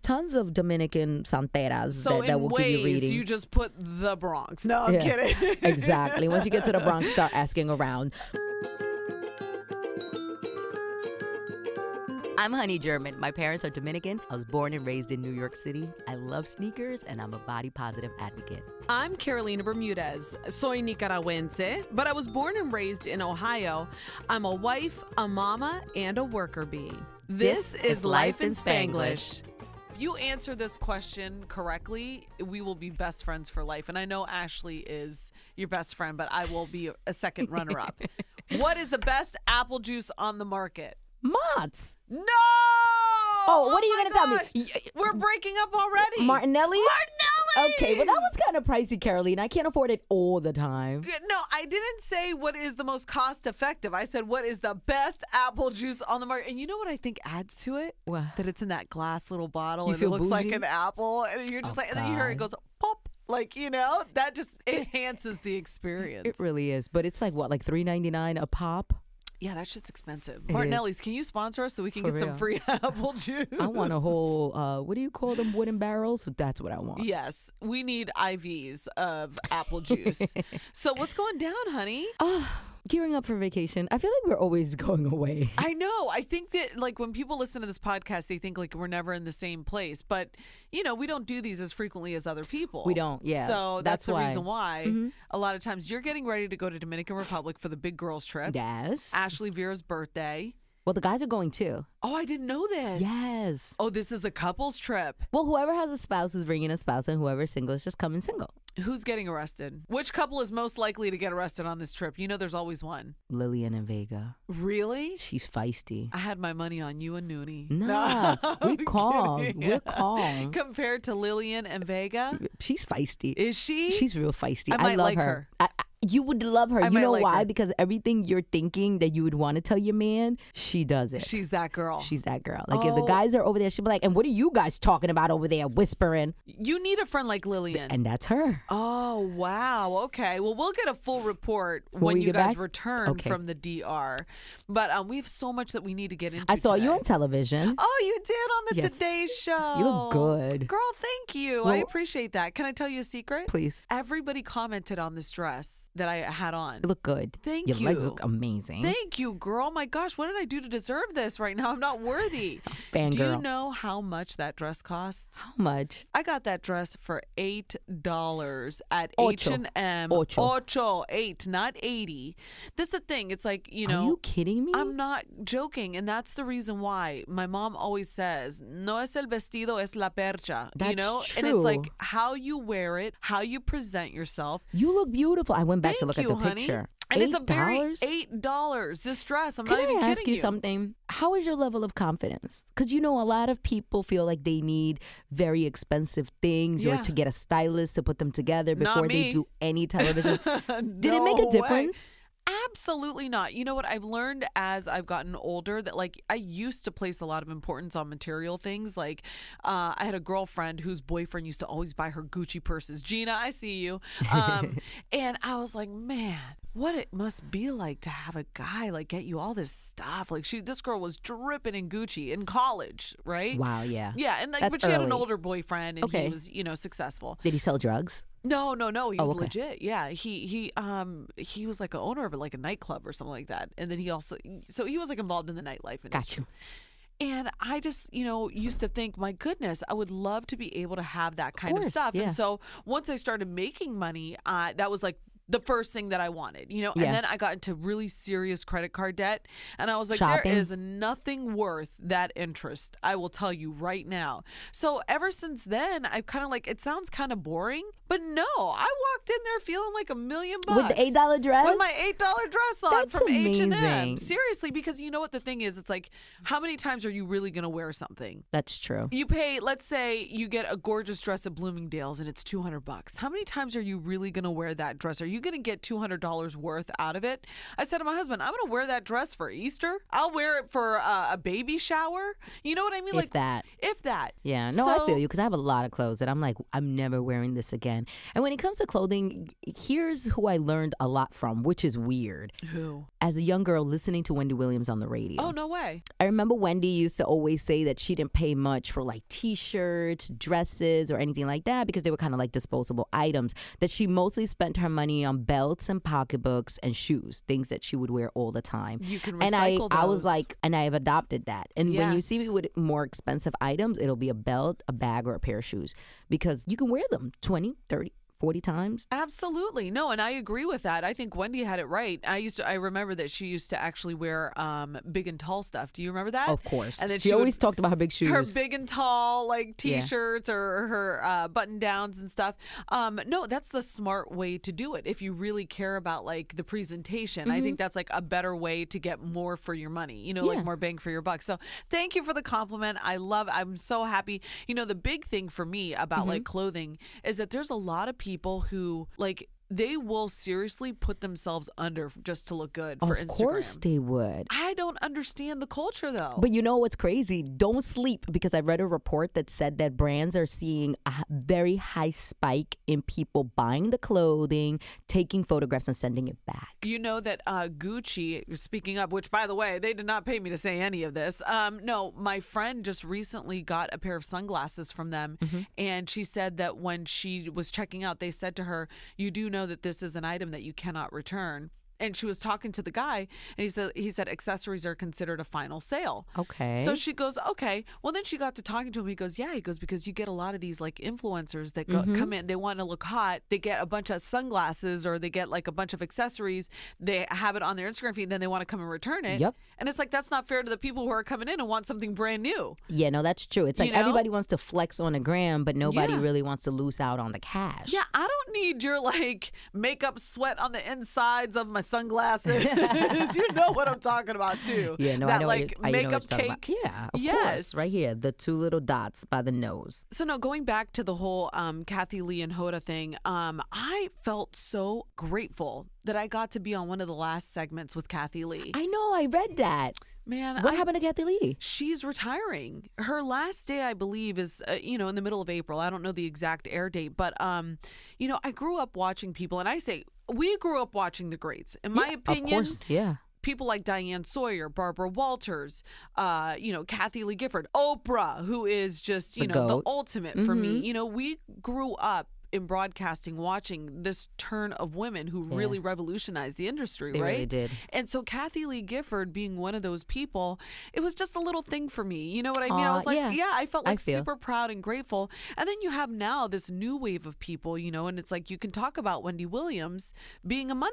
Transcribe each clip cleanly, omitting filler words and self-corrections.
tons of Dominican santeras so that will give you reading. You just put the Bronx. No, I'm kidding. Exactly. Once you get to the Bronx, start asking around. I'm Honey German. My parents are Dominican. I was born and raised in New York City. I love sneakers, and I'm a body positive advocate. I'm Carolina Bermudez. Soy Nicaragüense, but I was born and raised in Ohio. I'm a wife, a mama, and a worker bee. This is Life in Spanglish. If you answer this question correctly, we will be best friends for life. And I know Ashley is your best friend, but I will be a second runner-up. What is the best apple juice on the market? Mott's. No! Oh, what are you going to tell me? We're breaking up already. Martinelli? Martinelli! Okay, well, that was kind of pricey, Caroline. I can't afford it all the time. No, I didn't say what is the most cost effective. I said what is the best apple juice on the market. And you know what I think adds to it? What? That it's in that glass little bottle You and feel it looks like bougie? an apple. And you're just and then you hear it goes pop. Like, that just enhances the experience. It really is. But it's like, what, like $3.99 a pop? Yeah, that shit's expensive. It Martinelli's, can you sponsor us so we can For get some real. free apple juice? I want a whole, what do you call them, wooden barrels? That's what I want. Yes, we need IVs of apple juice. So what's going down, honey? Gearing up for vacation. I feel like we're always going away. I know. I think that like when people listen to this podcast, they think like we're never in the same place. But, we don't do these as frequently as other people. We don't, yeah. So that's the why. reason why a lot of times you're getting ready to go to Dominican Republic for the big girls trip. Yes. Ashley Vera's birthday. Well, the guys are going too. Oh, I didn't know this. Yes. Oh, this is a couple's trip. Well, whoever has a spouse is bringing a spouse, and whoever's single is just coming single. Who's getting arrested? Which couple is most likely to get arrested on this trip? There's always one. Lillian and Vega. Really? She's feisty. I had my money on you and Noonie. Nah, I'm we calm. kidding. We're calm. Compared to Lillian and Vega? She's feisty. Is she? She's real feisty. I might love like her. her. You would love her. I You might know like why? her. Because everything you're thinking that you would want to tell your man, she does it. She's that girl. She's that girl. Like if the guys are over there, she'll be like, and what are you guys talking about over there whispering? You need a friend like Lillian. And that's her. Oh, wow. Okay. Well, we'll get a full report When when we you get guys back? return Okay. from the DR. But we have so much that we need to get into I saw you today. on television. Oh, you did on the Yes. Today Show. You look good. Girl, thank you. I Well- appreciate that. Can I tell you a secret? Please. Everybody commented on this dress that I had on. You look good. Thank Your you. legs look amazing. Thank you, girl. My gosh, what did I do to deserve this right now? I'm not worthy. Fangirl. Do you know how much that dress costs? How much? I got that dress for $8 at Ocho. H&M. Ocho. 8, not 80. This is the thing. It's like, Are you kidding me? I'm not joking, and that's the reason why my mom always says, "No es el vestido, es la percha." That's And it's like true. how you wear it, how you present yourself. You look beautiful. I went back to Thank look you, at the honey. picture. And it's a very $8? $8. This dress, I'm Can not even I kidding ask you something? How is your level of confidence? Because a lot of people feel like they need very expensive things or Yeah. to get a stylist to put them together Not before they me. do any television. Did it No make a way. difference? Absolutely not. You know what? I've learned as I've gotten older that like I used to place a lot of importance on material things. Like I had a girlfriend whose boyfriend used to always buy her Gucci purses. Gina, I see you. And I was like, man, what it must be like to have a guy like get you all this stuff. Like this girl was dripping in Gucci in college, right? Wow, yeah. Yeah, and like, That's but she had an early. older boyfriend, and Okay. he was, successful. Did he sell drugs? No, he was okay. legit. Yeah, he was like an owner of like a nightclub or something like that, and then he was like involved in the nightlife industry. Got you. And I just, used to think, my goodness, I would love to be able to have that kind of course, stuff. yeah. And so once I started making money, that was like the first thing that I wanted, and Yeah. then I got into really serious credit card debt, and I was like, Shopping? there is nothing worth that interest. I will tell you right now. So ever since then, I've kind of like, it sounds kind of boring, but no, I walked in there feeling like $1 million With the $8 dress? with my $8 dress on That's from H&M. amazing. Seriously, because you know what the thing is, it's like, how many times are you really going to wear something? That's true. You pay, let's say you get a gorgeous dress at Bloomingdale's and it's $200. How many times are you really going to wear that dress? Are you you going to get $200 worth out of it? I said to my husband, I'm going to wear that dress for Easter. I'll wear it for a baby shower. You know what I mean? If that. Yeah. No, I feel you, because I have a lot of clothes that I'm like, I'm never wearing this again. And when it comes to clothing, here's who I learned a lot from, which is weird. Who? As a young girl listening to Wendy Williams on the radio. Oh, no way. I remember Wendy used to always say that she didn't pay much for like t-shirts, dresses, or anything like that, because they were kind of like disposable items, that she mostly spent her money on belts and pocketbooks and shoes, things that she would wear all the time. You can and recycle I those. was like, and I have adopted that. And when you Yes. see me with more expensive items, it'll be a belt, a bag, or a pair of shoes, because you can wear them 20, 30, 40 times. Absolutely. No, and I agree with that. I think Wendy had it right. I remember that she used to actually wear big and tall stuff. Do you remember that? Of course. And then she always talked about her big shoes. Her big and tall like t-shirts or her button downs and stuff. No, that's the smart way to do it. If you really care about like the presentation, I think that's like a better way to get more for your money, you know, like more bang for your buck. So thank you for the compliment. I'm so happy. You know, the big thing for me about like clothing is that there's a lot of people who like they will seriously put themselves under just to look good for Instagram. Of course they would. I don't understand the culture though. But you know what's crazy? Don't sleep, because I read a report that said that brands are seeing a very high spike in people buying the clothing, taking photographs, and sending it back. You know that Gucci, speaking of, which by the way, they did not pay me to say any of this. No, my friend just recently got a pair of sunglasses from them. And she said that when she was checking out, they said to her, you do know that this is an item that you cannot return. And she was talking to the guy, and he said accessories are considered a final sale. Okay. So she goes, okay. Well, then she got to talking to him. He goes, because you get a lot of these like influencers that come in, they want to look hot. They get a bunch of sunglasses or they get like a bunch of accessories. They have it on their Instagram feed, and then they want to come and return it. Yep. And it's like, that's not fair to the people who are coming in and want something brand new. Yeah, no, that's true. It's like everybody wants to flex on a gram, but nobody Yeah. really wants to lose out on the cash. Yeah, I don't need your like makeup sweat on the insides of my sunglasses. You know what I'm talking about too. Yeah, no, that I know like what you, makeup what you're talking cake. about. Yeah, of Yes. course. Right here, the two little dots by the nose. So no, going back to the whole Kathy Lee and Hoda thing, I felt so grateful that I got to be on one of the last segments with Kathy Lee. I know, I read that. Man, What happened to Kathy Lee? She's retiring. Her last day, I believe, is in the middle of April. I don't know the exact air date, but I grew up watching people, and I say we grew up watching the greats. In my opinion, Of course, yeah. people like Diane Sawyer, Barbara Walters, Kathy Lee Gifford, Oprah, who is just, The the GOAT. ultimate for me. You know, we grew up in broadcasting watching this turn of women who really revolutionized the industry, They right? really did. And so Kathy Lee Gifford being one of those people, it was just a little thing for me. You know what I mean? I was like, I felt like super proud and grateful. And then you have now this new wave of people, and it's like you can talk about Wendy Williams being among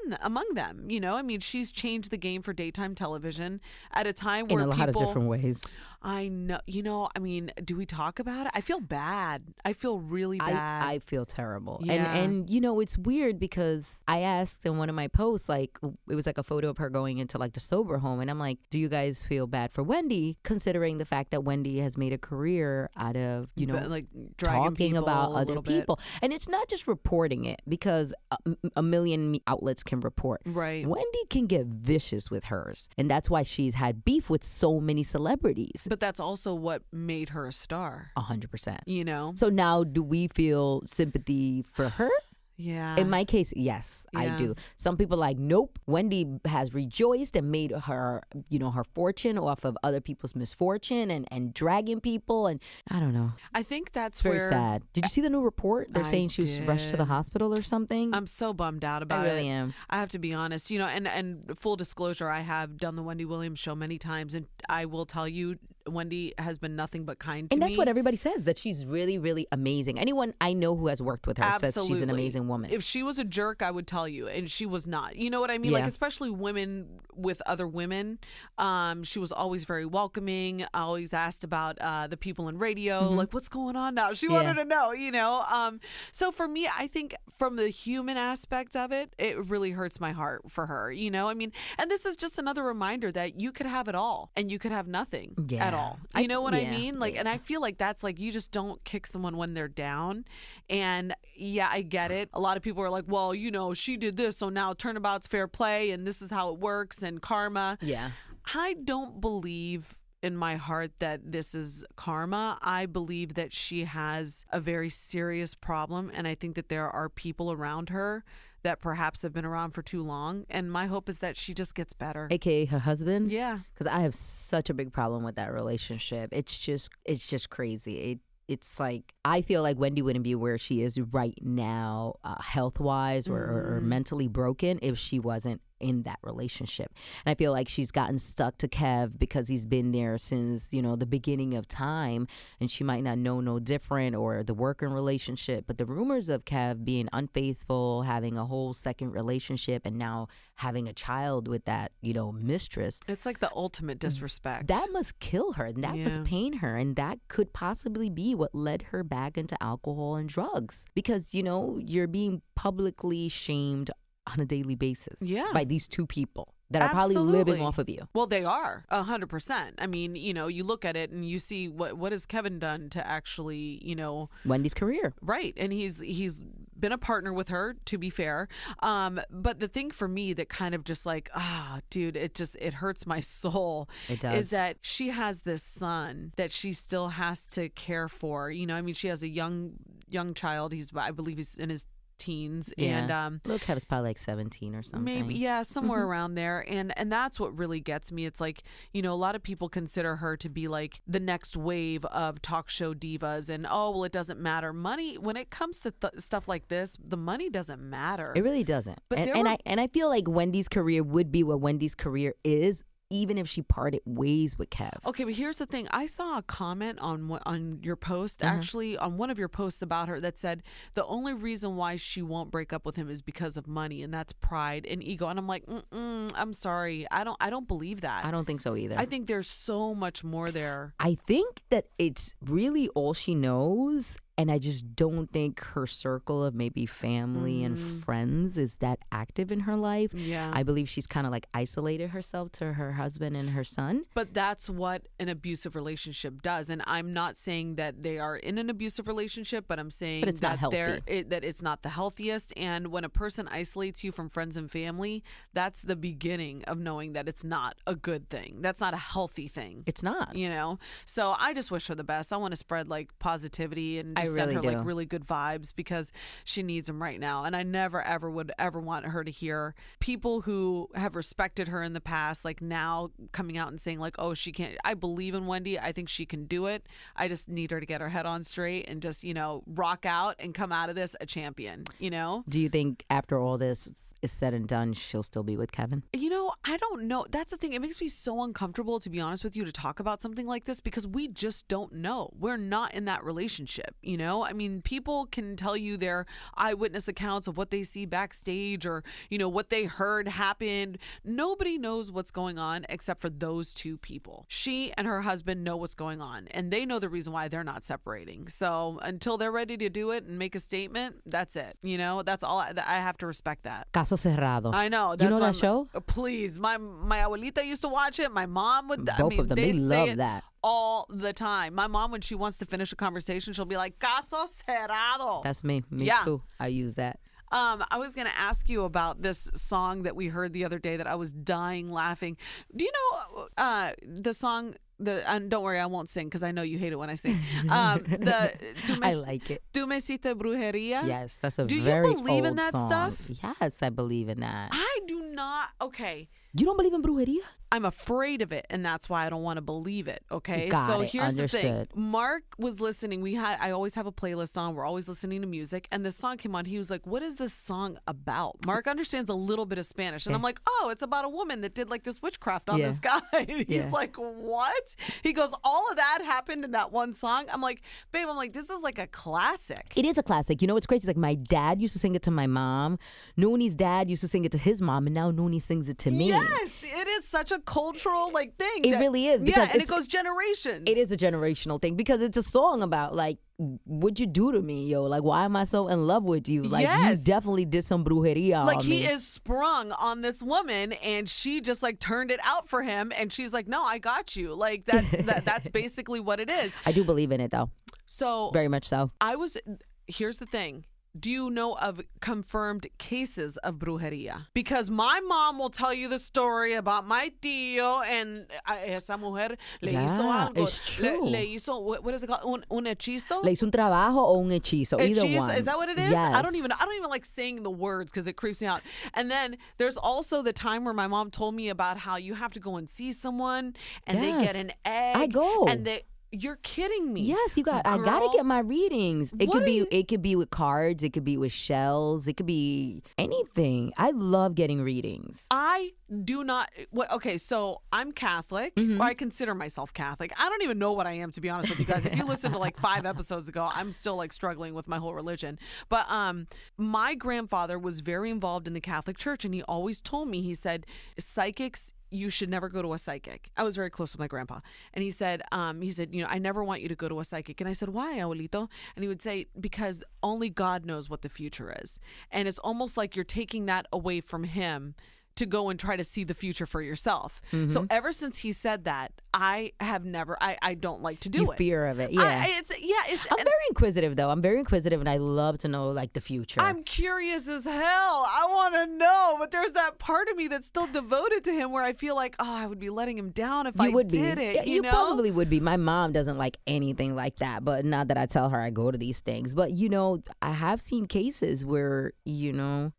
them. I mean, she's changed the game for daytime television at a time where In a lot of different ways. I know, I mean, do we talk about it? I feel bad. I feel really bad. I feel terrible. Yeah. And it's weird because I asked in one of my posts, like, it was like a photo of her going into like the sober home. And I'm like, do you guys feel bad for Wendy, considering the fact that Wendy has made a career out of, like dragging talking about a other little bit. people. And it's not just reporting it, because a million outlets can report. Right. Wendy can get vicious with hers. And that's why she's had beef with so many celebrities. But that's also what made her a star. 100%. So now, do we feel sympathy for her? Yeah. In my case, yes, I Yeah. do. Some people are like, nope, Wendy has rejoiced and made her, her fortune off of other people's misfortune and dragging people. And I don't know. I think that's It's very where sad. Did you see the new report? They're I saying she was rushed to the did. hospital or something. I'm so bummed out about I really it. am. I have to be honest, and full disclosure, I have done the Wendy Williams show many times, and I will tell you, Wendy has been nothing but kind to me. And that's what everybody says, that she's really, really amazing. Anyone I know who has worked with her says she's an amazing woman. If she was a jerk, I would tell you, and she was not. You know what I mean? Like, Yeah. especially women with other women. She was always very welcoming. Always asked about the people in radio, like, what's going on now? She wanted to know, So for me, I think from the human aspect of it, it really hurts my heart for her. I mean, and this is just another reminder that you could have it all and you could have nothing at at all. You know what I yeah, mean? Like, yeah. and I feel like that's like, you just don't kick someone when they're down. And yeah, I get it. A lot of people are like, well, you know, she did this, so now turnabout's fair play and this is how it works and karma. Yeah. I don't believe in my heart that this is karma. I believe that she has a very serious problem, and I think that there are people around her that perhaps have been around for too long, and my hope is that she just gets better. AKA her husband? Yeah. Because I have such a big problem with that relationship. It's just crazy. It's like, I feel like Wendy wouldn't be where she is right now, health-wise or mentally broken, if she wasn't in that relationship. And I feel like she's gotten stuck to Kev because he's been there since, you know, the beginning of time, and she might not know no different, or the working relationship. But the rumors of Kev being unfaithful, having a whole second relationship, and now having a child with that, you know, mistress. It's like the ultimate disrespect. That must kill her, and that must pain her, and that could possibly be what led her back into alcohol and drugs. Because, you know, you're being publicly shamed on a daily basis by these two people that are probably living off of you. Well, they are 100%. I mean, you know, you look at it and you see what has Kevin done to actually, you know, Wendy's career. Right. And he's been a partner with her, to be fair. But the thing for me that kind of just like, dude, it hurts my soul. It does. Is that she has this son that she still has to care for. You know, I mean, she has a young child. I believe he's in his teens. And little Kevin's probably like 17 or something. Maybe, somewhere around there. And that's what really gets me. It's like, you know, a lot of people consider her to be like the next wave of talk show divas, and it doesn't matter. Money, when it comes to stuff like this, the money doesn't matter. It really doesn't. But I feel like Wendy's career would be what Wendy's career is, even if she parted ways with Kev. Okay, but here's the thing. I saw a comment on your post, actually, on one of your posts about her, that said the only reason why she won't break up with him is because of money, and that's pride and ego. And I'm like, I'm sorry. I don't believe that. I don't think so either. I think there's so much more there. I think that it's really all she knows. And I just don't think her circle of maybe family and friends is that active in her life. Yeah. I believe she's kind of like isolated herself to her husband and her son. But that's what an abusive relationship does. And I'm not saying that they are in an abusive relationship, but I'm saying it's not healthy. That it's not the healthiest. And when a person isolates you from friends and family, that's the beginning of knowing that it's not a good thing. That's not a healthy thing. It's not. You know? So I just wish her the best. I want to spread like positivity and just send her like really good vibes, because she needs them right now. And I never ever would ever want her to hear people who have respected her in the past like now coming out and saying like, oh, she can't. I believe in Wendy. I think she can do it. I just need her to get her head on straight and just, you know, rock out and come out of this a champion, you know? Do you think after all this is said and done, she'll still be with Kevin? You know, I don't know. That's the thing. It makes me so uncomfortable, to be honest with you, to talk about something like this, because we just don't know. We're not in that relationship, you know? I mean, people can tell you their eyewitness accounts of what they see backstage, or, you know, what they heard happened. Nobody knows what's going on except for those two people. She and her husband know what's going on, and they know the reason why they're not separating. So until they're ready to do it and make a statement, that's it. You know, that's all. I have to respect that. Caso cerrado. I know. You know that show? Please. My abuelita used to watch it. My mom would. Both of them. They love that. All the time. My mom, when she wants to finish a conversation, she'll be like, Caso cerrado. That's me. Me too. I use that. I was going to ask you about this song that we heard the other day that I was dying laughing. Do you know the song? And don't worry, I won't sing because I know you hate it when I sing. I like it. Tu me hiciste brujeria? Yes, that's a very old song. Do you believe in that stuff? Yes, I believe in that. I do not. Okay. You don't believe in brujeria? I'm afraid of it, and that's why I don't want to believe it. Okay, Here's Understood. the thing. Mark was listening. I always have a playlist on. We're always listening to music, and the song came on. He was like, "What is this song about?" Mark understands a little bit of Spanish, and I'm like, "Oh, it's about a woman that did like this witchcraft on this guy." He's like, "What?" He goes, "All of that happened in that one song." I'm like, "Babe, this is like a classic." It is a classic. You know what's crazy? Like my dad used to sing it to my mom. Nooney's dad used to sing it to his mom, and now Nooney sings it to me. Yes, it is such a cultural thing. It really is. Because and it goes generations. It is a generational thing because it's a song about what'd you do to me, yo? Like, why am I so in love with you? Like, you definitely did some brujeria on he me. is sprung on this woman, and she just turned it out for him, and she's like, no, I got you. Like, that's basically what it is. I do believe in it, though. So very much so. Here's the thing. Do you know of confirmed cases of brujeria? Because my mom will tell you the story about my tío and esa mujer le hizo algo. It's true. Le hizo, what is it called? Un hechizo? Le hizo un trabajo o un hechizo, either one. Is that what it is? Yes. I don't even like saying the words because it creeps me out. And then there's also the time where my mom told me about how you have to go and see someone and they get an egg. I go. And you're kidding me. Yes, I gotta get my readings. It could be with cards, it could be with shells, it could be anything. I love getting readings. I do not. Okay, so I'm Catholic. Or I consider myself Catholic. I don't even know what I am, to be honest with you guys. If you listen to 5 episodes ago, I'm still struggling with my whole religion. But my grandfather was very involved in the Catholic Church, and he always told me, he said, psychics, you should never go to a psychic. I was very close with my grandpa. And he said, I never want you to go to a psychic. And I said, why, abuelito? And he would say, because only God knows what the future is. And it's almost like you're taking that away from him to go and try to see the future for yourself. So ever since he said that, I have never, I don't like to do it. Fear of it, yeah. I'm very inquisitive, though. I'm very inquisitive, and I love to know, the future. I'm curious as hell. I want to know, but there's that part of me that's still devoted to him where I feel like, I would be letting him down if I did it. Yeah, you probably would be. My mom doesn't like anything like that, but not that I tell her I go to these things. But, I have seen cases where,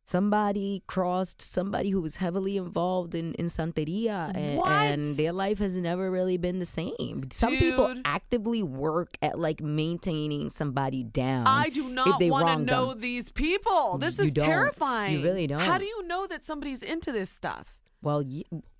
somebody crossed somebody who was heavily involved in Santeria, and their life has never really been the same. Some people actively work at maintaining somebody down. I do not want to know these people. This is terrifying. You really don't. How do you know that somebody's into this stuff? Well,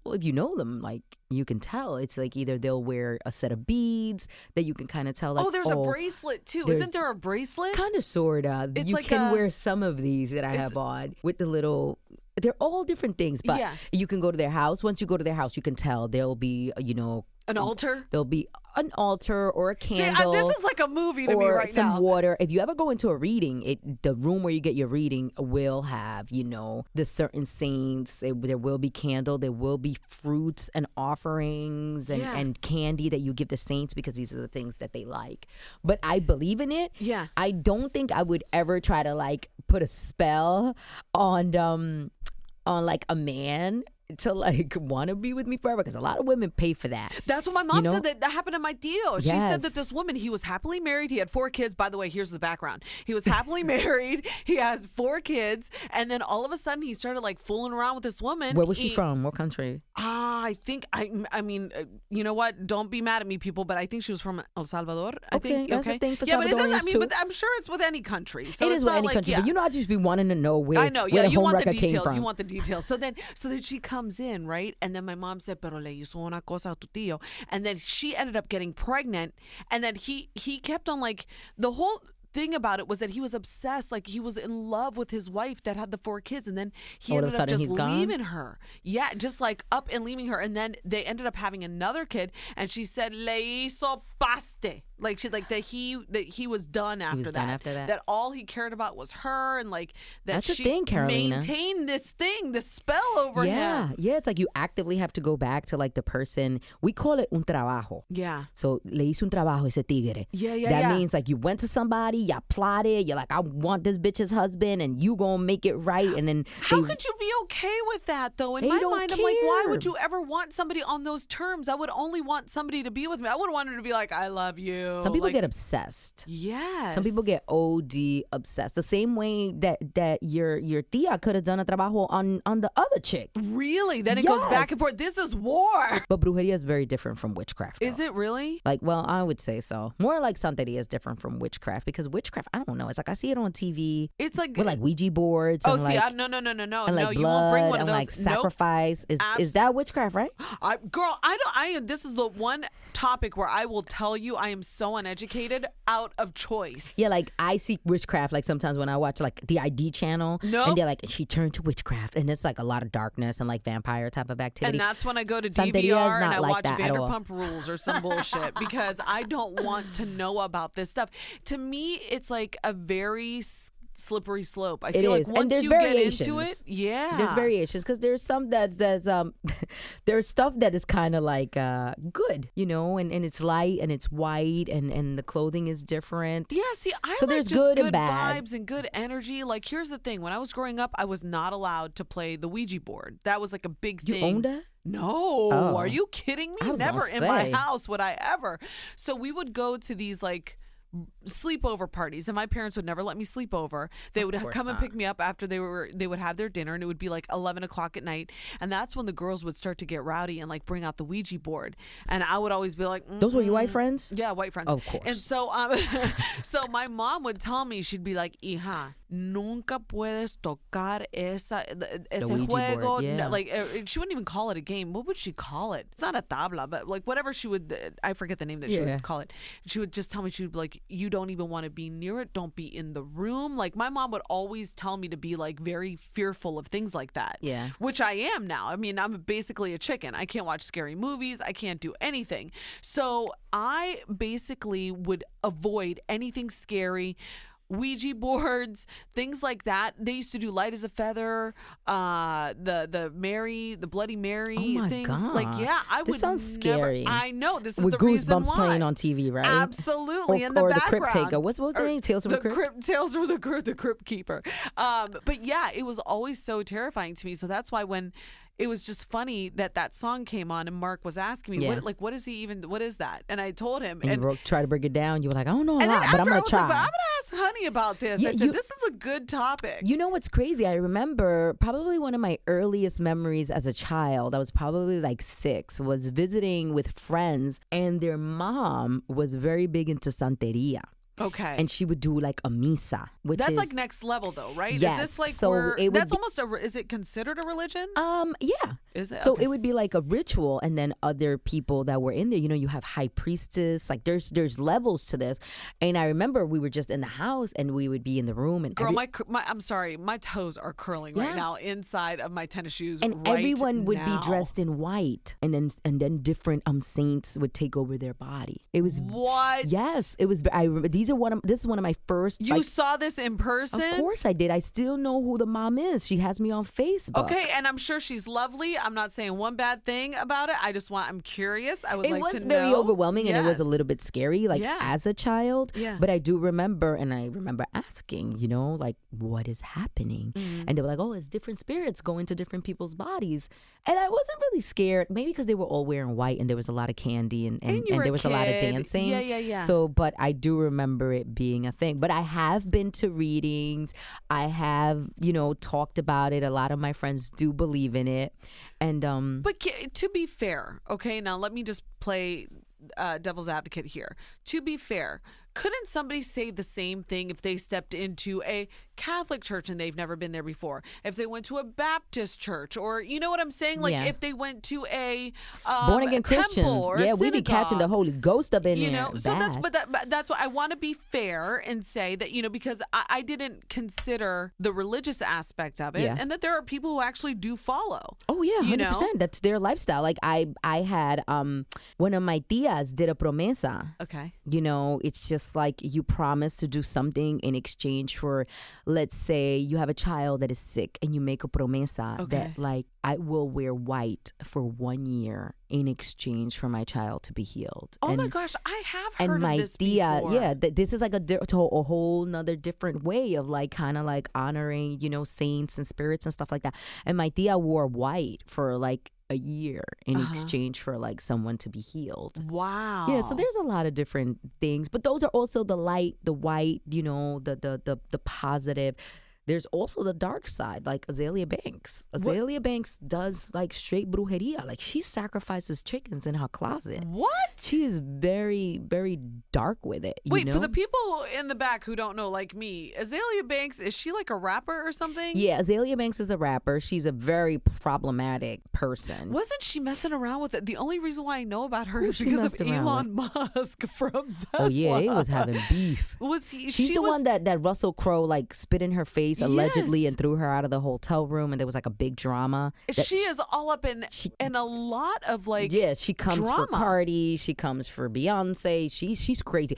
if you know them, you can tell. It's either they'll wear a set of beads that you can kind of tell. There's a bracelet too. Isn't there a bracelet? Kind of, sort of. You can wear some of these that I have on with the little. They're all different things, but you can go to their house. Once you go to their house, you can tell there'll be, an altar? There'll be an altar or a candle. See, this is like a movie to me right now. Or some water. If you ever go into a reading, the room where you get your reading will have, the certain saints. There will be candle. There will be fruits and offerings and candy that you give the saints because these are the things that they like. But I believe in it. Yeah. I don't think I would ever try to put a spell on a man to want to be with me forever, because a lot of women pay for that. That's what my mom said that happened to my tío. She said that this woman, he was happily married. He had 4 kids. By the way, here's the background. He was happily married. He has 4 kids. And then all of a sudden he started fooling around with this woman. Where was she from? What country? I think, I mean, you know what? Don't be mad at me, people, but I think she was from El Salvador. I think. That's a thing for Salvadorians, but it doesn't, too. But I'm sure it's with any country. So it is with any country. But I just be wanting to know where, I know, where the you home want the record came details. from. You want the details. So then she comes in, right? And then my mom said, pero le hizo una cosa a tu tío. And then she ended up getting pregnant. And then he kept on the whole thing about it was that he was obsessed. He was in love with his wife that had the 4 kids. And then he ended up just leaving her. Yeah, just up and leaving her. And then they ended up having another kid. And she said, le hizo paste. That he was done after that. That all he cared about was her, and that That's she the thing, Carolina. maintained this spell over him. Yeah, it's you actively have to go back to the person. We call it un trabajo. Yeah. So le hizo un trabajo ese tigre. Yeah. That means you went to somebody, you plotted, you're I want this bitch's husband, and you gonna make it right. And then how could you be okay with that though? In my mind, I'm why would you ever want somebody on those terms? I would only want somebody to be with me. I wouldn't want her to be I love you. Some people get obsessed. Yes. Some people get OD obsessed. The same way that your tia could have done a trabajo on the other chick. Really? Then it goes back and forth. This is war. But brujeria is very different from witchcraft. Is it really? Well, I would say so. More Santeria is different from witchcraft, because witchcraft, I don't know. It's I see it on TV. It's with Ouija boards. Oh, and see, no. And You won't bring one of and those. sacrifice. Nope. Is that witchcraft, right? Girl, I this is the one topic where I will tell you I am so uneducated out of choice. Yeah, like I see witchcraft like sometimes when I watch like the ID channel. No. And they're like, she turned to witchcraft. And it's like a lot of darkness and like vampire type of activity. And that's when I go to Santeria is DVR and not I like watch that at all. Vanderpump Rules or some bullshit because I don't want to know about this stuff. To me, it's like a very slippery slope. I feel like once and there's you variations. get into it, yeah. There's variations because there's some that's there's stuff that is kind of like good, you know, and it's light and it's white and the clothing is different. Yeah, see, I so like there's just good good and bad. vibes and good energy. Like, here's the thing. When I was growing up, I was not allowed to play the Ouija board. That was like a big thing. You owned that? No. Oh. Are you kidding me? I was Never gonna in my say. house would I ever. So we would go to these like sleepover parties, and my parents would never let me sleep over. They would come and pick me up after they would have their dinner, and it would be like 11 o'clock at night, and that's when the girls would start to get rowdy and like bring out the Ouija board, and I would always be like, Those were your white friends? Yeah, white friends. Of course. And so so my mom would tell me, she'd be like, hija, nunca puedes tocar ese Ouija juego. board, yeah. Like, she wouldn't even call it a game. What would she call it? It's not a tabla, but like whatever she would, I forget the name that she would call it. She would just tell me, she would be like, you don't even want to be near it. Don't be in the room. Like, my mom would always tell me to be like very fearful of things like that. Yeah. Which I am now. I mean, I'm basically a chicken. I can't watch scary movies. I can't do anything. So I basically would avoid anything scary. Ouija boards, things like that. They used to do light as a feather, the Bloody Mary things. God. Like, yeah, I This would sounds never. scary. I know, this is With the reason Goosebumps why. playing on TV, right? Absolutely, in the or the background. Crypt Taker. What's the name? Tales from the Crypt? Tales from the Crypt Keeper. But yeah, it was always so terrifying to me. So that's why when it was just funny that song came on and Mark was asking me, Yeah. what is that? And I told him. And you try to break it down. You were like, I don't know a and lot, then but I'm after I going to was try. like, but I'm going to ask Honey about this. Yeah, I said, this is a good topic. You know what's crazy? I remember probably one of my earliest memories as a child, I was probably like 6, was visiting with friends, and their mom was very big into Santeria. Okay. And she would do like a misa, which that's is like next level though, right? Yes. Is this like So where it would that's be- almost is it considered a religion? Yeah. Is it? So Okay. it would be like a ritual, and then other people that were in there, you know, you have high priestess, like there's levels to this. And I remember we were just in the house and we would be in the room, and Girl, my I'm sorry, my toes are curling right Yeah. now inside of my tennis shoes. and right everyone would now. be dressed in white, and then different saints would take over their body. It was What? Yes, it was. This is one of my first. You saw this in person? Of course I did. I still know who the mom is. She has me on Facebook. Okay, and I'm sure she's lovely. I'm not saying one bad thing about it. I'm curious. I would It like was to know. very overwhelming, and it was a Yes. little bit scary, like Yeah. as a child. Yeah. But I do remember, and I remember asking, you know, like, what is happening? Mm-hmm. And they were like, oh, it's different spirits going to different people's bodies. And I wasn't really scared, maybe because they were all wearing white and there was a lot of candy and you were there was a lot of kid. dancing. Yeah. So, but I do remember it being a thing. But I have been to readings. I have, you know, talked about it. A lot of my friends do believe in it. And But to be fair, okay, now let me just play devil's advocate here. To be fair, couldn't somebody say the same thing if they stepped into a Catholic church and they've never been there before? If they went to a Baptist church, or you know what I'm saying? Like Yeah. if they went to a born again temple Christians, or a yeah, we be catching the synagogue. Holy Ghost up in You there. know, so Bad. that's why I want to be fair and say that, you know, because I didn't consider the religious aspect of it, Yeah. and that there are people who actually do follow. Oh yeah, You 100%. know? That's their lifestyle. Like I had one of my tias did a promesa. Okay. You know, it's just like you promise to do something in exchange for, let's say you have a child that is sick and you make a promesa Okay. that like I will wear white for 1 year in exchange for my child to be healed. Oh and, my gosh, I have heard and my of this tia, before. yeah, this is like a whole nother different way of like kind of like honoring, you know, saints and spirits and stuff like that. And my tia wore white for like a year in exchange for like someone to be healed. Wow. Yeah, so there's a lot of different things, but those are also the light, the white, you know, the positive. there's also the dark side, like Azalea Banks. Azalea Banks does like straight brujeria. Like she sacrifices chickens in her closet. What? She is very, very dark with it. Wait, know? For the people in the back who don't know, like me, Azalea Banks, is she like a rapper or something? Yeah, Azalea Banks is a rapper. She's a very problematic person. Wasn't she messing around with it? The only reason why I know about her Who is she because of messed around Elon Musk from Tesla. Oh yeah, they was having beef. She's the one that Russell Crowe like spit in her face allegedly and threw her out of the hotel room, and there was like a big drama. She is all up in a lot of like she comes drama. for Cardi, she comes for Beyonce. She's crazy.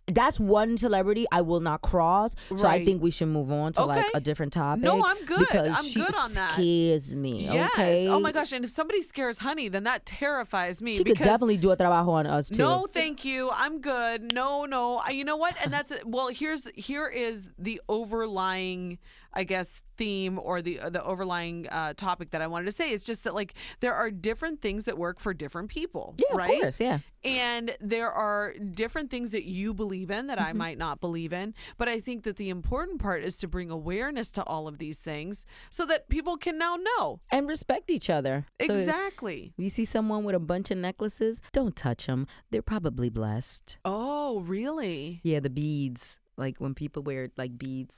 That's one celebrity I will not cross. So I think we should move on to like a different topic. No, I'm good. Because I'm good on that. She scares me. Yes. Okay. Oh my gosh. And if somebody scares Honey, then that terrifies me. She could definitely do a trabajo on us too. No, thank you. I'm good. No. You know what? And that's well. Here is the overlying, I guess, theme or the overlying topic that I wanted to say is just that like there are different things that work for different people. Yeah, right? Of course, yeah. And there are different things that you believe in that I might not believe in. But I think that the important part is to bring awareness to all of these things so that people can now know. And respect each other. Exactly. So if you see someone with a bunch of necklaces, don't touch them. They're probably blessed. Oh, really? Yeah, the beads. Like when people wear like beads,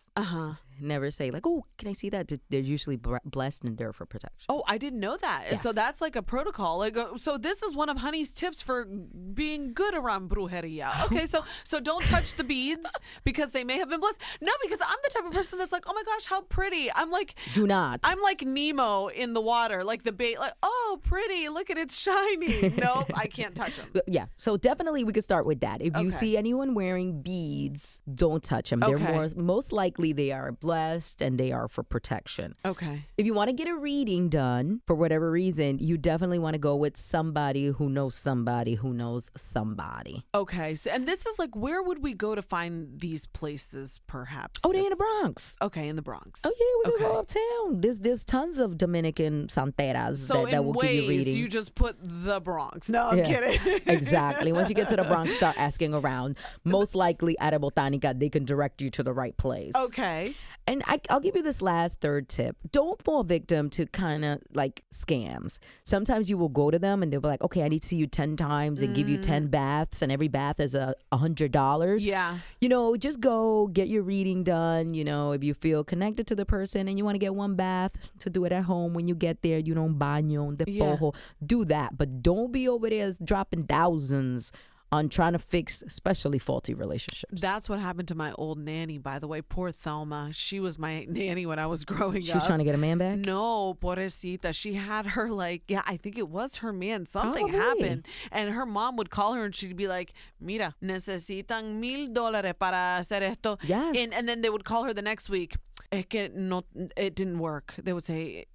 never say like, "Oh, can I see that?" They're usually blessed and they're for protection. Oh, I didn't know that. Yes. So that's like a protocol. Like, so this is one of Honey's tips for being good around brujeria. Okay, so don't touch the beads because they may have been blessed. No, because I'm the type of person that's like, oh my gosh, how pretty. I'm like, do not. I'm like Nemo in the water, like the bait. Like, oh, pretty. Look at it's shiny. Nope, I can't touch them. Yeah, so definitely we could start with that. If you see anyone wearing beads, don't touch them. They're most likely they are blessed and they are for protection. Okay. If you want to get a reading done for whatever reason, you definitely want to go with somebody who knows somebody who knows somebody. Okay. So, and this is like, where would we go to find these places, perhaps? Oh, they're in the Bronx. Okay, in the Bronx. Oh yeah, we can go uptown. There's tons of Dominican santeras that will give you reading. You just put the Bronx. No, I'm kidding. Exactly. Once you get to the Bronx, start asking around. Most likely at a Botanica, they can direct you to the right place. Okay. And I'll give you this last third tip. Don't fall victim to kind of like scams. Sometimes you will go to them and they'll be like, okay, I need to see you 10 times and give you 10 baths and every bath is $100. Yeah. You know, just go get your reading done. You know, if you feel connected to the person and you want to get one bath to do it at home when you get there, you know, baño, despojo, do that. But don't be over there dropping thousands on trying to fix especially faulty relationships. That's what happened to my old nanny, by the way. Poor Thelma. She was my nanny when I was growing up. She was trying to get a man back? No, pobrecita. She had her like, I think it was her man. Something happened. And her mom would call her and she'd be like, mira, necesitan $1,000 para hacer esto. Yes. And then they would call her the next week. Es que no, it didn't work. They would say,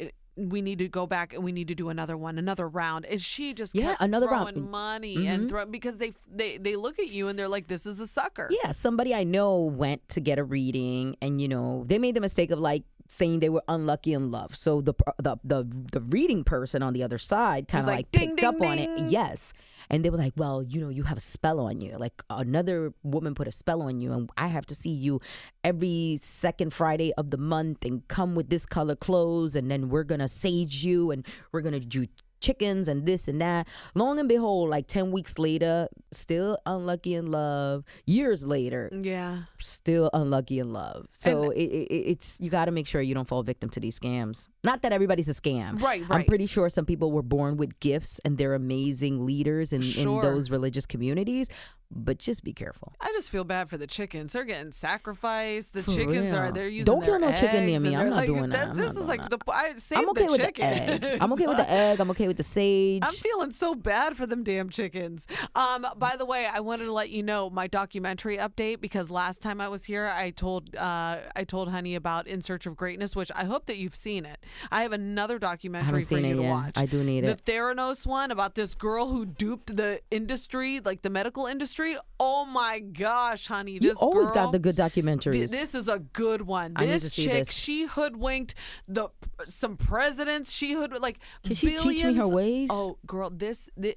we need to go back and we need to do another round. And she just kept throwing money and because they look at you and they're like, this is a sucker. Yeah, somebody I know went to get a reading and, you know, they made the mistake of like saying they were unlucky in love. So the reading person on the other side kind of like picked up on it. Yes. And they were like, well, you know, you have a spell on you. Like another woman put a spell on you and I have to see you every second Friday of the month and come with this color clothes and then we're going to sage you and we're going to do chickens and this and that. Long and behold, like 10 weeks later, still unlucky in love. Years later, still unlucky in love. So it's you got to make sure you don't fall victim to these scams. Not that everybody's a scam. Right. I'm pretty sure some people were born with gifts and they're amazing leaders in those religious communities. But just be careful. I just feel bad for the chickens. They're getting sacrificed. The For chickens real. they're using Don't kill no chicken near eggs, me. and I'm not like, doing that. This is like save I'm okay the with chicken. the egg. I'm okay with the egg. I'm okay with the sage. I'm feeling so bad for them damn chickens. By the way, I wanted to let you know my documentary update because last time I was here, I told Honey about In Search of Greatness, which I hope that you've seen it. I have another documentary for you to watch. I do need it. The Theranos one about this girl who duped the industry, like the medical industry. Oh my gosh, honey, this You always girl, got the good documentaries. This is a good one. I need to This see chick, this. she hoodwinked some presidents. She like Can she billions. teach me her ways? Oh, girl,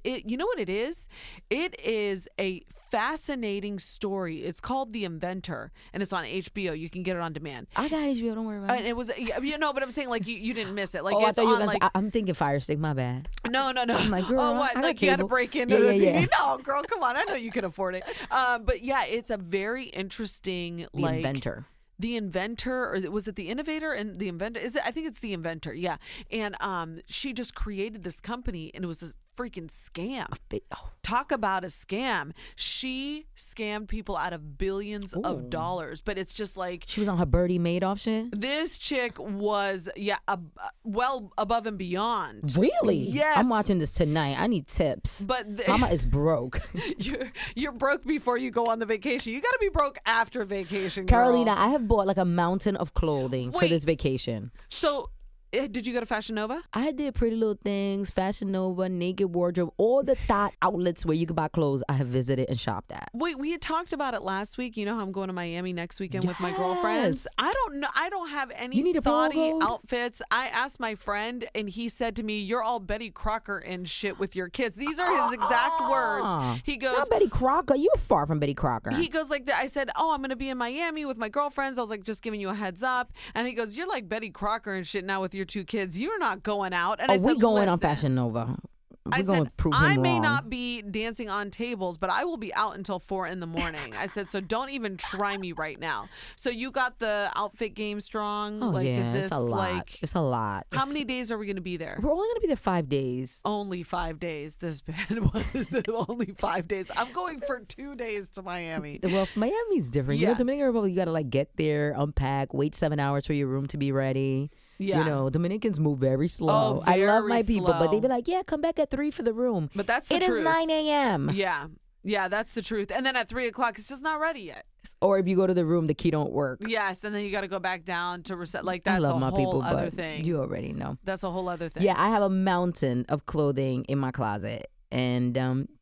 you know what it is? It is a fascinating story. It's called The Inventor, and it's on HBO. You can get it on demand. I got HBO. Don't worry about it. And it was, but I'm saying like you didn't miss it. Like I it's thought you were on gonna like. say, I'm thinking Fire Stick. My bad. No. I'm like, girl, oh, what? I got Like you had to cable. break into the TV? Yeah. No, girl, come on. I know you can afford it. But yeah, it's a very interesting The Inventor. The Inventor, or was it The Innovator and The Inventor? I think it's The Inventor, yeah. And she just created this company, and it was a freaking scam. Talk about a scam. She scammed people out of billions of dollars, but it's just like... She was on her Bertie Madoff shit? This chick was, well above and beyond. Really? Yes. I'm watching this tonight. I need tips. But Mama is broke. You're broke before you go on the vacation. You got to be broke after vacation, girl. Carolina, I have bought like a mountain of clothing for this vacation. So... Did you go to Fashion Nova? I did Pretty Little Things, Fashion Nova, Naked Wardrobe, all the thought outlets where you can buy clothes I have visited and shopped at. Wait, we had talked about it last week. You know how I'm going to Miami next weekend with my girlfriends? I don't know. I don't have any thoughty outfits. I asked my friend, and he said to me, "You're all Betty Crocker and shit with your kids." These are his exact words. He goes, "Not Betty Crocker. You're far from Betty Crocker." He goes like that. I said, "Oh, I'm going to be in Miami with my girlfriends." I was like, just giving you a heads up. And he goes, "You're like Betty Crocker and shit now with your two kids. You're not going out." And I said, we going on "Listen." Fashion Nova. I said, I may not be dancing on tables, but I will be out until 4 a.m. I said, so don't even try me right now. So you got the outfit game strong? Oh, like, yeah, is this it's a lot. like... It's a lot. How many days are we going to be there? We're only going to be there 5 days. Only 5 days. This band was only 5 days. I'm going for 2 days to Miami. Well, Miami's different. Yeah. You know, Dominican Republic, you got to like get there, unpack, wait 7 hours for your room to be ready. Yeah. You know, Dominicans move very slow. Oh, I love very my people, slow. but they be like, yeah, come back at 3 for the room. But that's the truth. It is 9 a.m. Yeah. Yeah, that's the truth. And then at 3 o'clock, it's just not ready yet. Or if you go to the room, the key don't work. Yes, and then you got to go back down to reset. Like, that's I love a my whole people, other but thing. You already know. That's a whole other thing. Yeah, I have a mountain of clothing in my closet. And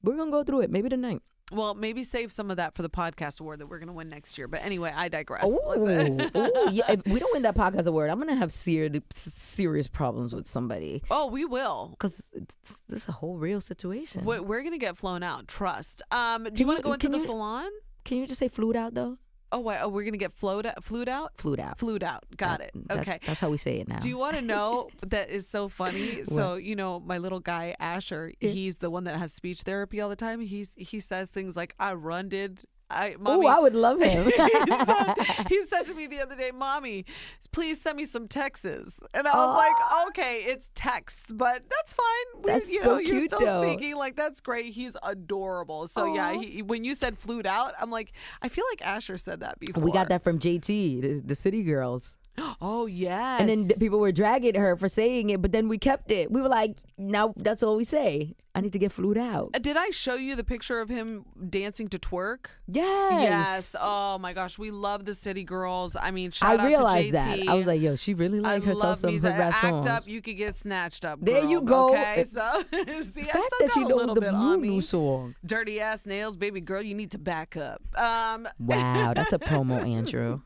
we're going to go through it maybe tonight. Well, maybe save some of that for the podcast award that we're going to win next year. But anyway, I digress. Yeah, if we don't win that podcast award, I'm going to have serious problems with somebody. Oh, we will. Because this is a whole real situation. We're going to get flown out. Trust. Do you want to go into the salon? Can you just say flued out, though? Oh, wait. Oh, we're going to get flued out? Flued out. Flued out. Got it. Okay. That's how we say it now. Do you want to know that is so funny? So, you know, my little guy, Asher, he's the one that has speech therapy all the time. He says things like, I runned. Mommy, I would love him. he said to me the other day, "Mommy, please send me some texts." And I was like, "Okay, it's texts, but that's fine. You're cute, still though. speaking. Like, that's great. He's adorable." So yeah, when you said "flued out," I'm like, I feel like Asher said that before. We got that from JT, the City Girls. Oh, yes. And then people were dragging her for saying it, but then we kept it. We were like, now that's all we say. I need to get flued out. Did I show you the picture of him dancing to twerk? Yes. Yes. Oh my gosh, we love the City Girls. I mean, shout out to JT. I realized that. I was like, yo, she really liked herself some of her rap songs. Act up, you could get snatched up. There girl, you go. Okay, so see, I still that got she a knows little the bit on me. new song. Dirty ass nails, baby girl. You need to back up. Wow, that's a promo, Andrew.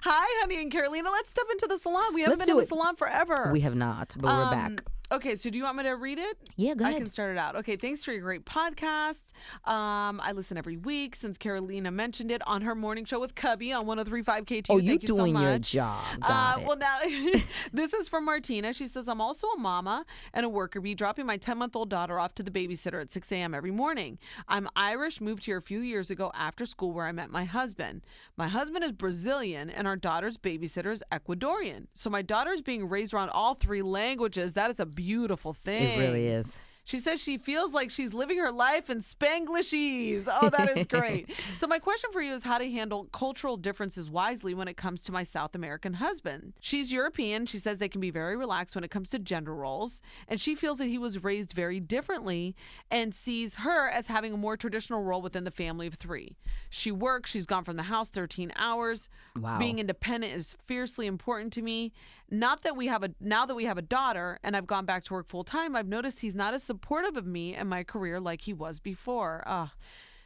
Hi, honey and Carolina. Let's step into the salon. We haven't been in the salon forever. We have not, but we're back. Okay, so do you want me to read it? Yeah, go ahead. I can start it out. Okay, thanks for your great podcast. I listen every week since Carolina mentioned it on her morning show with Cubby on 103.5 KTU. Oh, Thank you so doing much. your job. Got it. Well, now, this is from Martina. She says, I'm also a mama and a worker bee, dropping my 10-month-old daughter off to the babysitter at 6 a.m. every morning. I'm Irish, moved here a few years ago after school where I met my husband. My husband is Brazilian and our daughter's babysitter is Ecuadorian. So my daughter is being raised around all 3 languages. That is a beautiful thing. It really is. She says she feels like she's living her life in Spanglishese. Oh, that is great. So my question for you is how to handle cultural differences wisely when it comes to my South American husband. She's European. She says they can be very relaxed when it comes to gender roles. And she feels that he was raised very differently and sees her as having a more traditional role within the family of 3. She works. She's gone from the house 13 hours. Wow. Being independent is fiercely important to me. Now that we have a daughter and I've gone back to work full time, I've noticed he's not as supportive of me and my career like he was before.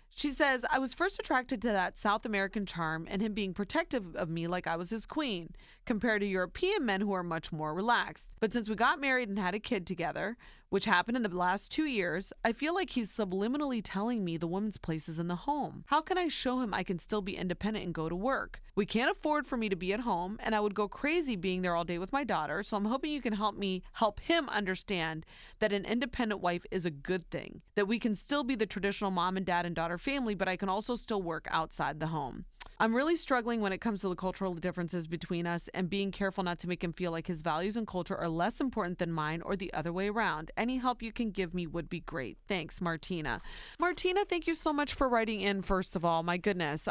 She says, I was first attracted to that South American charm and him being protective of me like I was his queen, compared to European men who are much more relaxed. But since we got married and had a kid together, which happened in the last 2 years, I feel like he's subliminally telling me the woman's place is in the home. How can I show him I can still be independent and go to work? We can't afford for me to be at home, and I would go crazy being there all day with my daughter, so I'm hoping you can help him understand that an independent wife is a good thing, that we can still be the traditional mom and dad and daughter family, but I can also still work outside the home. I'm really struggling when it comes to the cultural differences between us and being careful not to make him feel like his values and culture are less important than mine or the other way around. Any help you can give me would be great. Thanks, Martina. Martina, thank you so much for writing in, first of all. My goodness,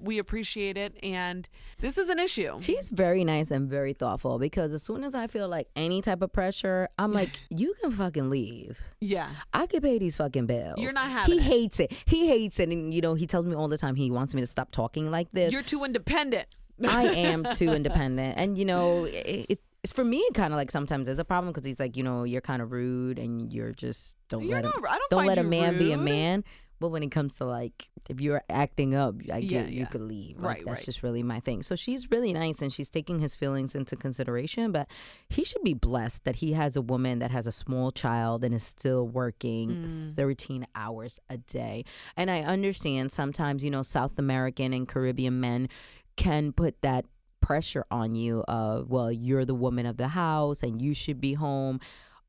we appreciate it, and this is an issue. She's very nice and very thoughtful, because as soon as I feel like any type of pressure, I'm like, you can fucking leave. Yeah. I can pay these fucking bills. You're not having He hates it. He hates it. And, he tells me all the time he wants me to stop talking like this. You're too independent. I am too independent. And, it's for me kind of like sometimes is a problem, because he's like, you're kind of rude and you're just don't let a man be a man. But when it comes to like, if you're acting up, you could leave. Like, that's just really my thing. So she's really nice, and she's taking his feelings into consideration. But he should be blessed that he has a woman that has a small child and is still working 13 hours a day. And I understand sometimes, South American and Caribbean men can put that pressure on you of, well, you're the woman of the house and you should be home.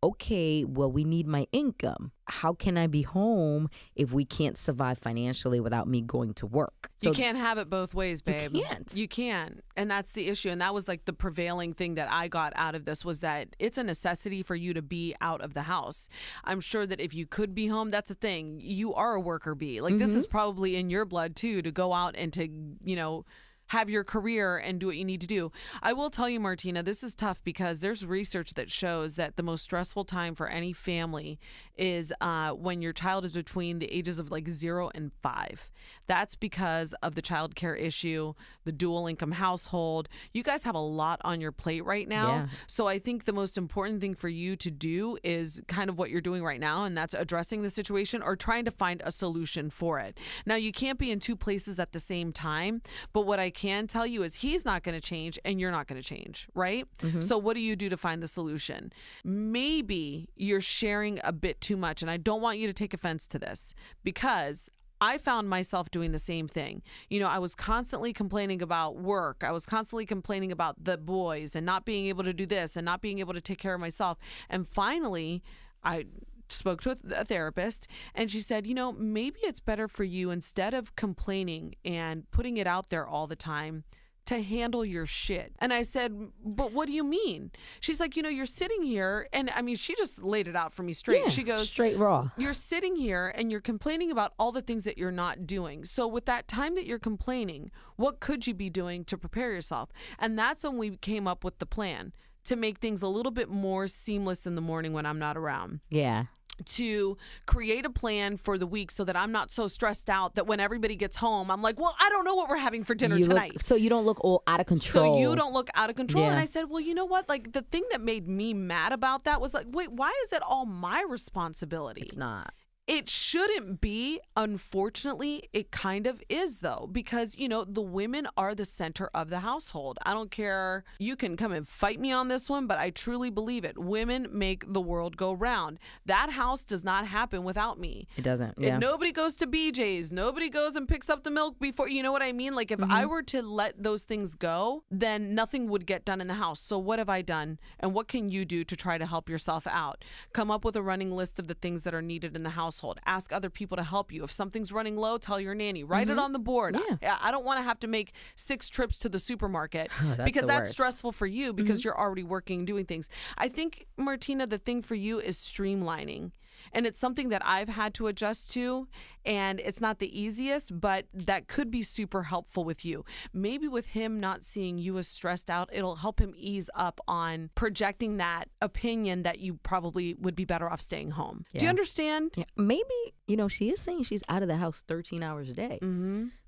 Okay, well, we need my income. How can I be home if we can't survive financially without me going to work? So you can't have it both ways, babe. You can't. And that's the issue. And that was like the prevailing thing that I got out of this, was that it's a necessity for you to be out of the house. I'm sure that if you could be home, that's the thing. You are a worker bee. Like, this is probably in your blood too, to go out and to, have your career and do what you need to do. I will tell you, Martina, this is tough, because there's research that shows that the most stressful time for any family is when your child is between the ages of like 0 and 5. That's because of the child care issue, the dual income household. You guys have a lot on your plate right now. Yeah. So I think the most important thing for you to do is kind of what you're doing right now, and that's addressing the situation or trying to find a solution for it. Now, you can't be in two places at the same time, but what I can tell you is he's not going to change and you're not going to change, right? So what do you do to find the solution? Maybe you're sharing a bit too much, and I don't want you to take offense to this, because I found myself doing the same thing. I was constantly complaining about work. I was constantly complaining about the boys and not being able to do this and not being able to take care of myself. And finally, I spoke to a therapist, and she said, maybe it's better for you, instead of complaining and putting it out there all the time, to handle your shit. And I said, but what do you mean? She's like, you're sitting here, and I mean, she just laid it out for me straight. Yeah, she goes, straight raw. You're sitting here and you're complaining about all the things that you're not doing. So with that time that you're complaining, what could you be doing to prepare yourself? And that's when we came up with the plan to make things a little bit more seamless in the morning when I'm not around. Yeah. To create a plan for the week so that I'm not so stressed out that when everybody gets home, I'm like, well, I don't know what we're having for dinner tonight. So you don't look all out of control. So you don't look out of control. Yeah. And I said, well, you know what? Like, the thing that made me mad about that was like, wait, why is it all my responsibility? It's not. It shouldn't be. Unfortunately, it kind of is, though, because, the women are the center of the household. I don't care. You can come and fight me on this one, but I truly believe it. Women make the world go round. That house does not happen without me. It doesn't. Yeah. If nobody goes to BJ's, nobody goes and picks up the milk before, you know what I mean? Like, if I were to let those things go, then nothing would get done in the house. So what have I done? And what can you do to try to help yourself out? Come up with a running list of the things that are needed in the house. Ask other people to help you. If something's running low, tell your nanny. Write it on the board. Yeah. I don't want to have to make 6 trips to the supermarket because that's stressful for you, because you're already working, doing things. I think, Martina, the thing for you is streamlining. And it's something that I've had to adjust to, and it's not the easiest, but that could be super helpful with you. Maybe with him not seeing you as stressed out, it'll help him ease up on projecting that opinion that you probably would be better off staying home. Yeah. Do you understand? Yeah. Maybe, she is saying she's out of the house 13 hours a day.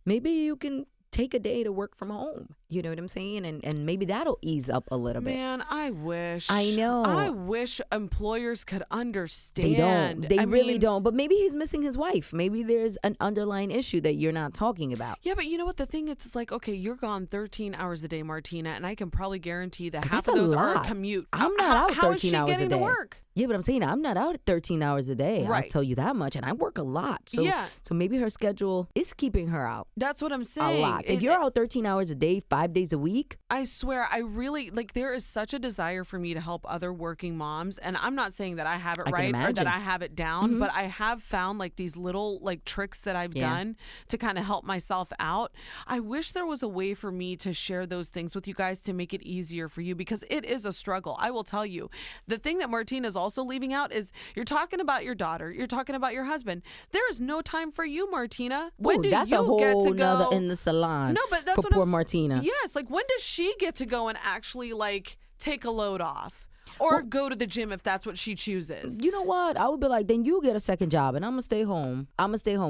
Maybe you can take a day to work from home. You know what I'm saying? And maybe that'll ease up a little bit. Man, I wish. I know. I wish employers could understand. They don't. They really don't. But maybe he's missing his wife. Maybe there's an underlying issue that you're not talking about. Yeah, but you know what? The thing is, it's like, okay, you're gone 13 hours a day, Martina, and I can probably guarantee that half of those are a commute. I'm not out 13 hours a day. How is she getting to work? Yeah, but I'm saying I'm not out 13 hours a day. Right. I'll tell you that much. And I work a lot. So, so maybe her schedule is keeping her out. That's what I'm saying. A lot. If you're out 13 hours a day, 5 days a week. I swear, I really, like, there is such a desire for me to help other working moms. And I'm not saying that I have it right or that I have it down, but I have found like these little like tricks that I've done to kind of help myself out. I wish there was a way for me to share those things with you guys to make it easier for you, because it is a struggle. I will tell you, the thing that Martina's also leaving out is you're talking about your daughter, you're talking about your husband. There is no time for you, Martina. When do that's you a whole get to go in the salon? No, but that's for what poor Martina. Yes, like when does she get to go and actually like take a load off? Or go to the gym if that's what she chooses. You know what? I would be like, then you get a second job and I'm going to stay home.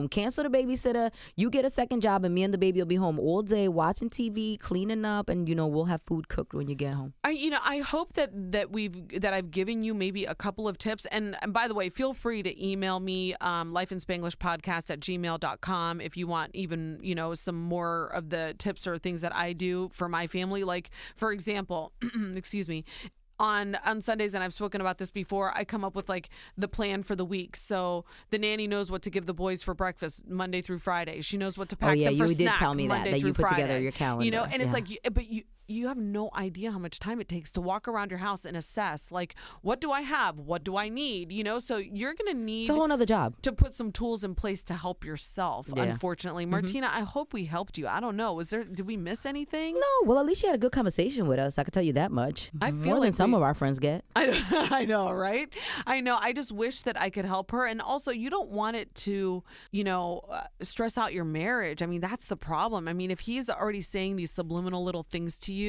Cancel the babysitter. You get a second job and me and the baby will be home all day watching TV, cleaning up, and, you know, we'll have food cooked when you get home. I hope that I've given you maybe a couple of tips. And by the way, feel free to email me, lifeinspanglishpodcast@gmail.com if you want even, you know, some more of the tips or things that I do for my family. Like, for example, excuse me, on Sundays, and I've spoken about this before, I come up with like the plan for the week. So the nanny knows what to give the boys for breakfast Monday through Friday. She knows what to pack them for snack. You did tell me Monday that you put Friday. together your calendar. You know, and it's like, but you have no idea how much time it takes to walk around your house and assess, like, what do I have? What do I need? You know, so you're going to need it's a whole nother job to put some tools in place to help yourself, unfortunately. Martina, I hope we helped you. I don't know. Did we miss anything? No. Well, at least you had a good conversation with us. I can tell you that much. I feel more like than some of our friends get. I know, right? I know. I just wish that I could help her. And also, you don't want it to, you know, stress out your marriage. I mean, that's the problem. I mean, if he's already saying these subliminal little things to you,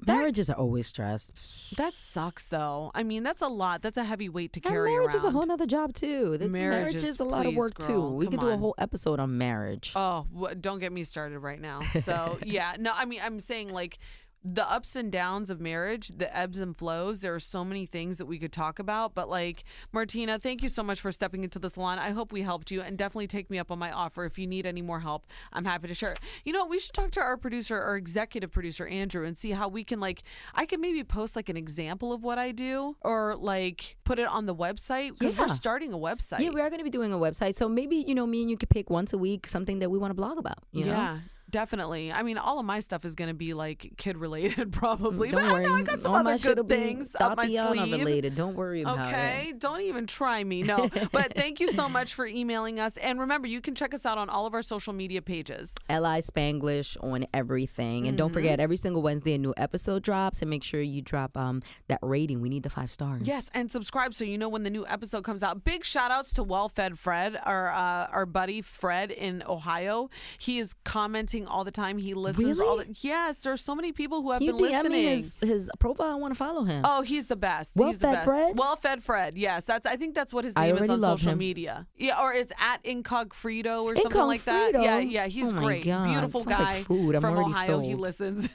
marriages are always stressed. That sucks, though. I mean, that's a lot. That's a heavy weight to carry marriage around. is a whole other job, too. Marriage is a lot of work, too. We could do a whole episode on marriage. Oh, don't get me started right now. So, yeah. No, I mean, I'm saying, like, the ups and downs of marriage, the ebbs and flows, there are so many things that we could talk about. But like, Martina, thank you so much for stepping into the salon. I hope we helped you, and definitely take me up on my offer. If you need any more help, I'm happy to share. You know, we should talk to our producer, our executive producer, Andrew, and see how we can, like, I can maybe post like an example of what I do, or like put it on the website, because we're starting a website. Yeah, we are going to be doing a website. So maybe, you know, me and you could pick once a week something that we want to blog about. You know? Definitely. I mean, all of my stuff is going to be like kid related, probably. Don't worry. I know I got some other good things up my sleeve. Related. Don't worry about it. Okay. Don't even try me. No. But thank you so much for emailing us. And remember, you can check us out on all of our social media pages. LI Spanglish on everything. And don't forget, every single Wednesday a new episode drops. And make sure you drop that rating. We need the 5 stars. Yes. And subscribe so you know when the new episode comes out. Big shout outs to Well-Fed Fred, our buddy Fred in Ohio. He is commenting all the time. He listens all the yes, there's so many people who have been listening. His profile. I want to follow him. Oh, he's the best. He's the best. Fred? Well-Fed Fred. Yes, I think that's what his name is on social media. Yeah, or it's at Incogfredo or something like that. Yeah, he's great. God. Beautiful Sounds guy like food. I'm from already Ohio. sold. He listens.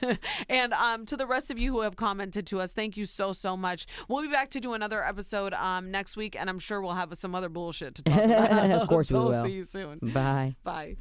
And to the rest of you who have commented to us, thank you so much. We'll be back to do another episode next week, and I'm sure we'll have some other bullshit to talk about. Of course we will. See you soon. Bye. Bye.